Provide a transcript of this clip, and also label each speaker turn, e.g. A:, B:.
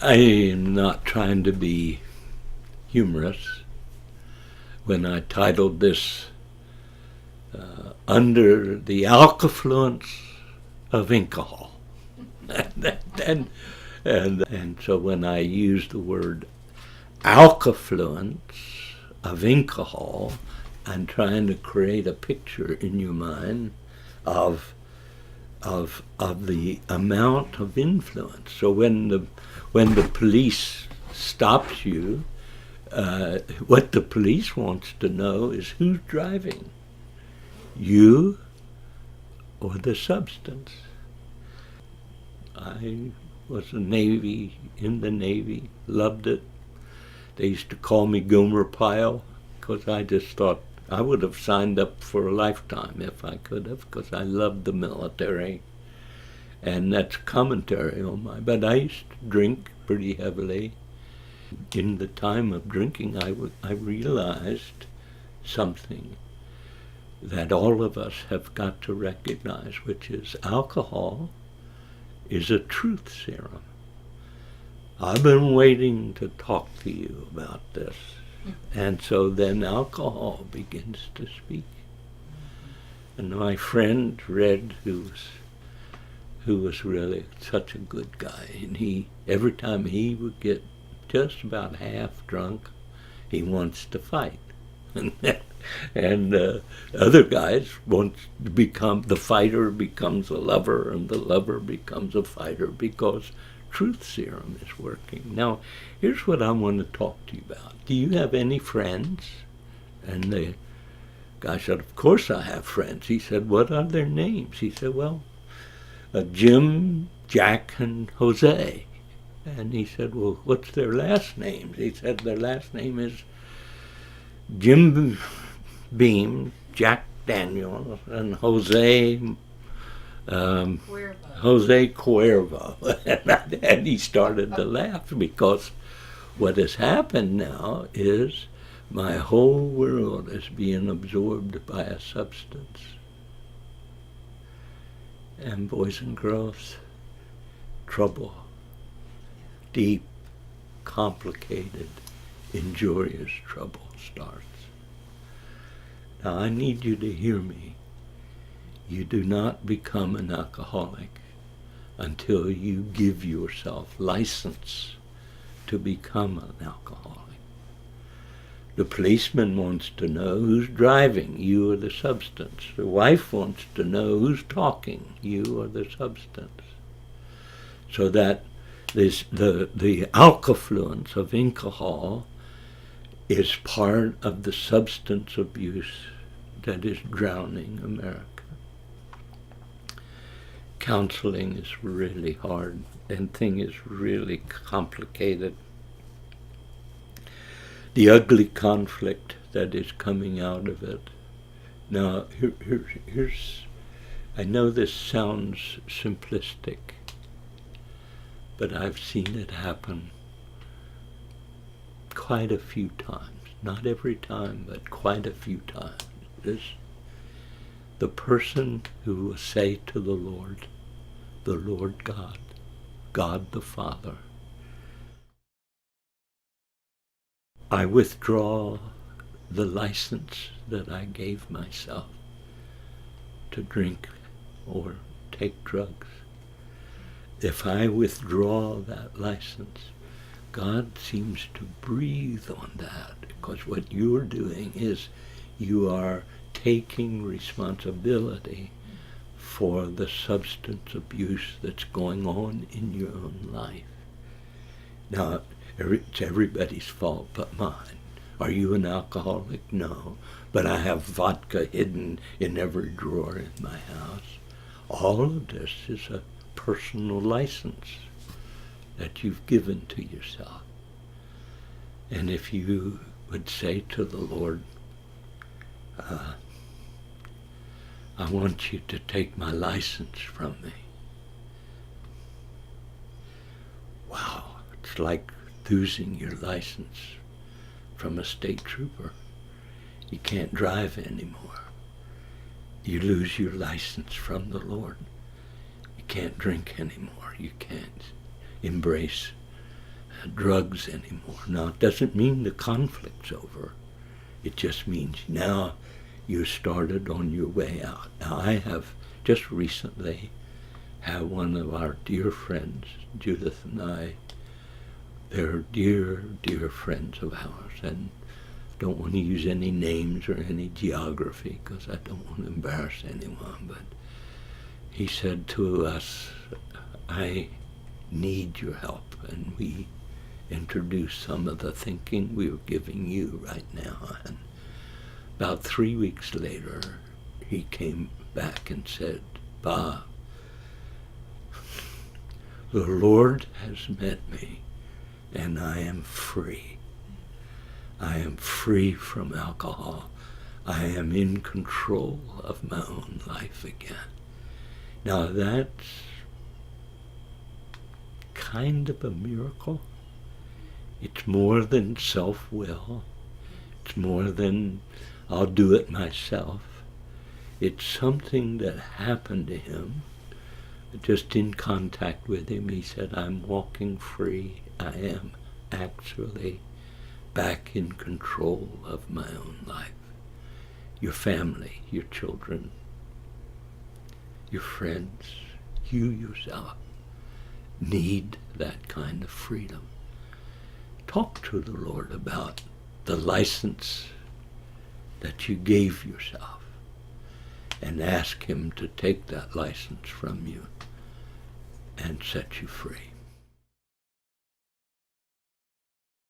A: I am not trying to be humorous when I titled this Under the Alchofluence of Incohol. and so when I use the word alchofluence of Incohol, I'm trying to create a picture in your mind of the amount of influence. So when the police stops you, what the police wants to know is who's driving, you or the substance. I was in the Navy, loved it. They used to call me Gomer Pyle because I just thought I would have signed up for a lifetime if I could have, because I loved the military. And that's commentary on but I used to drink pretty heavily. In the time of drinking, I realized something that all of us have got to recognize, which is alcohol is a truth serum. I've been waiting to talk to you about this. And so then alcohol begins to speak. And my friend Red, who was really such a good guy, and every time he would get just about half drunk, he wants to fight. And other guys want to become, the fighter becomes a lover, and the lover becomes a fighter, because truth serum is working. Now, here's what I want to talk to you about. Do you have any friends? And the guy said, of course I have friends. He said, what are their names? He said, well, Jim, Jack, and Jose. And he said, well, what's their last names? He said, their last name is Jim Beam, Jack Daniels, and Jose Cuervo. And he started to laugh, because what has happened now is my whole world is being absorbed by a substance. And boys and girls, trouble, deep, complicated, injurious trouble starts. Now I need you to hear me. You do not become an alcoholic until you give yourself license to become an alcoholic. The policeman wants to know who's driving, you or the substance. The wife wants to know who's talking, you or the substance. So that the alchofluence of Incohol is part of the substance abuse that is drowning America. Counseling is really hard, and thing is really complicated. The ugly conflict that is coming out of it. Now, here's, I know this sounds simplistic, but I've seen it happen quite a few times. Not every time, but quite a few times. The person who will say to the Lord God, God the Father, I withdraw the license that I gave myself to drink or take drugs. If I withdraw that license, God seems to breathe on that, because what you're doing is you are taking responsibility for the substance abuse that's going on in your own life. Now, it's everybody's fault but mine. Are you an alcoholic? No. But I have vodka hidden in every drawer in my house. All of this is a personal license that you've given to yourself. And if you would say to the Lord, I want you to take my license from me. Wow, it's like losing your license from a state trooper. You can't drive anymore. You lose your license from the Lord. You can't drink anymore. You can't embrace drugs anymore. Now, it doesn't mean the conflict's over. It just means now you started on your way out. Now, I have just recently had one of our dear friends, Judith and I, they're dear, dear friends of ours, and don't want to use any names or any geography because I don't want to embarrass anyone, but he said to us, I need your help, and we introduced some of the thinking we were giving you right now. And about 3 weeks later, he came back and said, Bob, the Lord has met me, and I am free. I am free from alcohol. I am in control of my own life again. Now that's kind of a miracle. It's more than self-will. It's more than I'll do it myself. It's something that happened to him. Just in contact with him, he said, I'm walking free. I am actually back in control of my own life. Your family, your children, your friends, you yourself need that kind of freedom. Talk to the Lord about the license that you gave yourself and ask him to take that license from you and set you free.